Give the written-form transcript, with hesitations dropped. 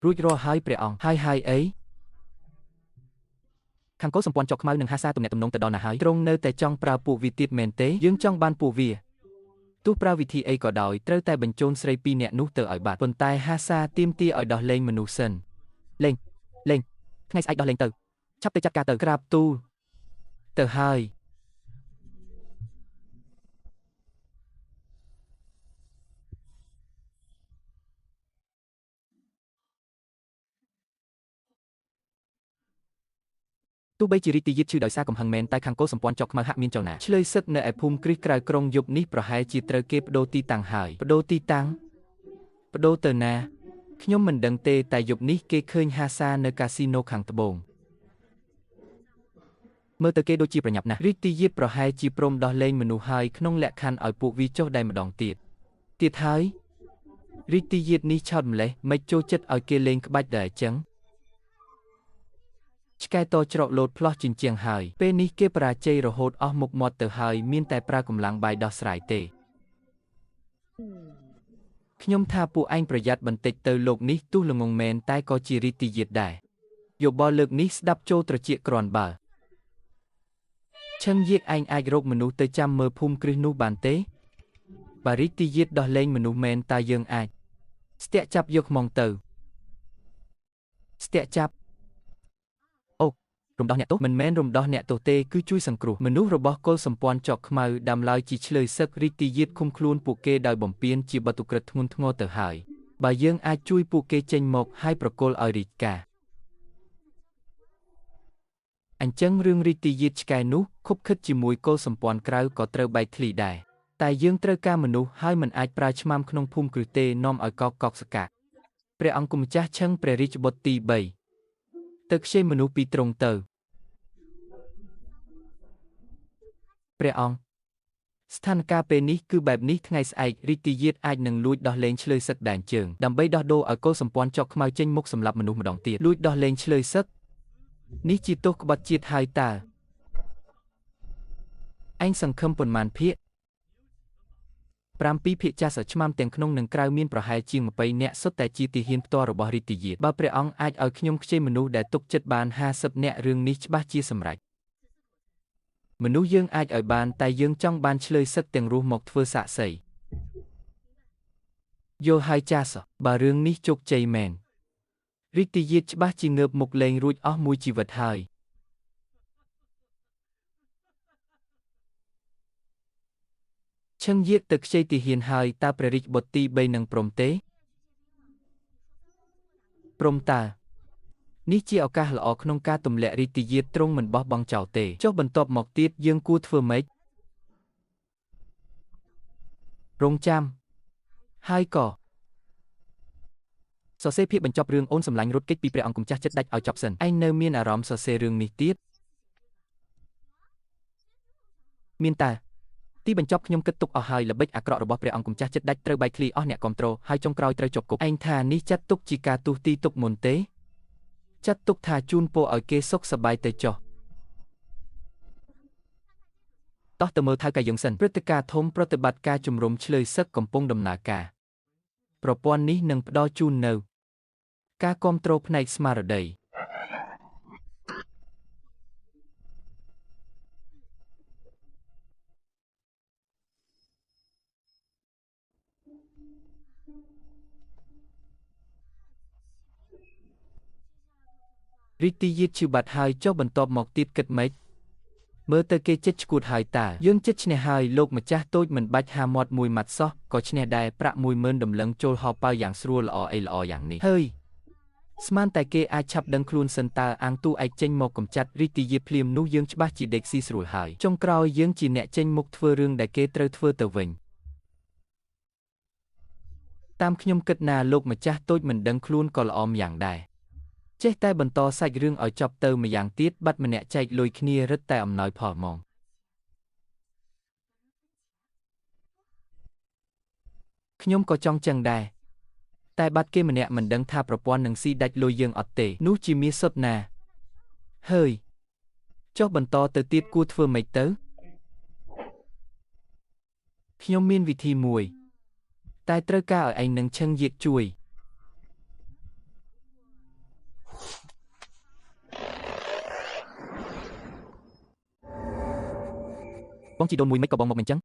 រួចរាល់ហើយព្រះអង្គហើយអីខាងកូនសម្ព័ន្ធចុកខ្មៅនឹងហាសាទំនាក់ទំនងទៅដល់ណាហើយទ្រង់នៅតែចង់ប្រើពួកវាទៀតមែនទេយើងចង់បានពួកវាទោះប្រើវិធីអីក៏ដោយត្រូវតែបញ្ជូនស្រីពីរនាក់នោះទៅឲ្យបាត់ប៉ុន្តែហាសាទាមទារឲ្យដោះលែងមនុស្សសិនលេងថ្ងៃស្អែកដោះលែងទៅឆាប់ទៅចាត់ការទៅក្រាបទូលទៅហើយទោះបីជារីកទីយិតឈឺដោយសារកំហឹងមែនតែខាងកូនសម្ព័ន្ធចុកខ្មៅហាក់មានចលនាឆ្លើយសឹកនៅឯភូមិគ្រីស្ក្រៅក្រុងយប់នេះប្រហែលជាត្រូវគេបដូរទីតាំងហើយបដូរទីតាំងបដូរទៅណាខ្ញុំមិនដឹងទេតែយប់នេះគេឃើញហាសានៅកាស៊ីណូខាងត្បូងមើលទៅគេដូចជាប្រញាប់ណាស់រីកទីយិតប្រហែលជាព្រមដោះលែងមនុស្សហើយក្នុងលក្ខខណ្ឌឲ្យពួកវាចុះដែរម្ដងទៀតហើយរីកទីយិតនេះឆោតម្លេះមិនចូលចិត្តឲ្យគេលេងក្បាច់ដែរអញ្ចឹងឆ្កែតច្រកលោតផ្លោះជញ្ជាំងហើយពេលនេះគេបរាជ័យរហូតអស់មុខមាត់ទៅហើយមានតែប្រើកម្លាំងបាយដោះស្រាយទេខ្ញុំថាពួកឯងប្រយ័ត្នបន្តិចទៅលោកនេះទោះល្ងងមែនតែក៏ជារីកទីយិតដែរយោបល់លើកនេះស្ដាប់ចូលត្រចៀកគ្រាន់បើឈឹងយាកឯងអាចរកមនុស្សទៅចាំមើលភូមិគ្រឹះនោះបានទេបារីកទីយិតដោះលែងមនុស្សមែនតើយើងអាចស្ទាក់ចាប់យកហ្មងទៅស្ទាក់ចាប់រំដោះអ្នកទោសមិនមែនរំដោះអ្នកទោសទេគឺជួយសង្គ្រោះមនុស្សរបស់កុលសម្ព័ន្ធចុកខ្មៅដាំឡើយជាឆ្លើយសឹករីកទីយិតឃុំខ្លួនពួកគេដោយបំពានជាបាតុក្រិតធ្ងន់ធ្ងរទៅហើយបើយើងអាចជួយពួកគេចេញមកហើយប្រគល់ឲ្យរាជការអញ្ចឹងរឿងរីកទីយិតឆ្កែនោះខុបខិតជាមួយកុលសម្ព័ន្ធក្រៅក៏ត្រូវបែកធ្លីដែរតែយើងត្រូវការមនុស្សហើយមិនអាចប្រើឆ្មាំក្នុងភូមិគ្រឹះទេនាំឲ្យកកសកាព្រះអង្គម្ចាស់ឈឹងព្រះរាជបុត្រទី3ទៅខ្ចីមនុស្សពីទ្រង់ទៅព្រះអង្គស្ថានភាពពេលនេះគឺបែបនេះថ្ងៃស្អែករីកទីយិតអាចនឹងលួចដោះលែងឆ្លើយសឹកដែនជើងដើម្បីដោះដូរឲ្យកុលសម្ព័ន្ធចុកខ្មៅចេញមុខសម្លាប់មនុស្សម្ដងទៀតលួចដោះលែងឆ្លើយសឹកនេះជាទោសក្បត់ជាតិហើយតើឯងសង្ឃឹមប៉ុន្មានភាគ7ភាគចាស់ឆ្មាំទាំងក្នុងនិងក្រៅមានប្រហែលជាង20នាក់សុទ្ធតែជាទាហានផ្ទាល់របស់រីកទីយិតបើព្រះអង្គអាចឲ្យខ្ញុំខ្ចីមនុស្សដែលទុកចិត្តបាន50នាក់រឿងនេះច្បាស់ជាសម្រេចមនុស្សយើងអាចឲ្យបានតែយើងចង់បានឆ្លើយសឹកទាំងរស់មកធ្វើសាក្សីយល់ហើយចាសបើរឿងនេះជោគជ័យមែនរីកទីយិតច្បាស់ជាងើបមុខលេងរួចអស់មួយជីវិតហើយឈឹងយាកទៅខ្ចីទាហានហើយតើព្រះរាជបុត្រទី3នឹងព្រមទេព្រមតើនេះជាឱកាសល្អក្នុងការទម្លាក់រីកទីយិតទ្រង់មិនបោះបង់ចោលទេចុះបន្ទាប់មកទៀតយើងគួរធ្វើម៉េចរងចាំហើយក៏សរសេរភាគបញ្ចប់រឿងអូនសម្លាញ់រត់គេចពីព្រះអង្គម្ចាស់ចិត្តដាច់ឲ្យចប់សិនឯងនៅមានអារម្មណ៍សរសេររឿងនេះទៀតមានតើទីបញ្ចប់ខ្ញុំគិតទុកអស់ហើយល្បិចអាក្រក់របស់ព្រះអង្គម្ចាស់ចិត្តដាច់ត្រូវបែកធ្លាយអស់អ្នកគ្រប់គ្រងហើយចុងក្រោយត្រូវជាប់គុកឯងថានេះចាត់ទុកជាការទូសទីទុកមុនទេចាត់ទុកថាជូនពរឲ្យគេសុខសប្បាយទៅចុះតោះទៅមើលថៅកែយើងសិនព្រឹត្តិការណ៍ធំប្រតិបត្តិការជំរំឆ្លើយសឹកកំពុងដំណើរការប្រព័ន្ធនេះនឹងផ្ដល់ជូននូវការគាំទ្រផ្នែកស្មារតីរីកទីយិតឈឺបាត់ហើយចុះបន្ទាប់មកទៀតគិតម៉េចមើលទៅគេចិត្តឈួតហើយតើយើងចិត្តឈ្នះហើយលោកម្ចាស់តូចមិនបាច់ហាមាត់មួយម៉ាត់សោះក៏ឈ្នះដែរប្រាក់ 10,000 ដំឡឹងចូលហោប៉ៅយ៉ាងស្រួលល្អអីល្អយ៉ាងនេះហើយស្មានតែគេអាចឆាប់ដឹងខ្លួនសិនតើអាងទូឯកចេញមកកំចាត់រីកទីយិតភ្លាមនោះយើងច្បាស់ជាដេកស៊ីស្រួលហើយចុងក្រោយយើងជាអ្នកចេញមុខធ្វើរឿងដែលគេត្រូវធ្វើទៅវិញតាមខ្ញុំគិតណាលោកម្ចាស់តូចមិនដឹងខ្លួនក៏ល្អម្យ៉ាងដែរចេះតែបន្តសាច់រឿងឲ្យចប់ទៅម្យ៉ាងទៀតបាត់ម្នាក់ចែកលុយគ្នារឹតតែអំណោយផលហ្មងខ្ញុំក៏ចង់ចឹងដែរតែបាត់គេម្នាក់មិនដឹងថាប្រព័ន្ធនឹងស៊ីដាច់លុយយើងអត់ទេនោះជាមាសសុទ្ធណាហើយចុះបន្តទៅទៀតគួរធ្វើម៉េចទៅខ្ញុំមានវិធីមួយតែត្រូវការឲ្យឯងនឹងឈឹងយាកជួយ បងជីដូនមួយមិនក៏បងមកមិនចឹង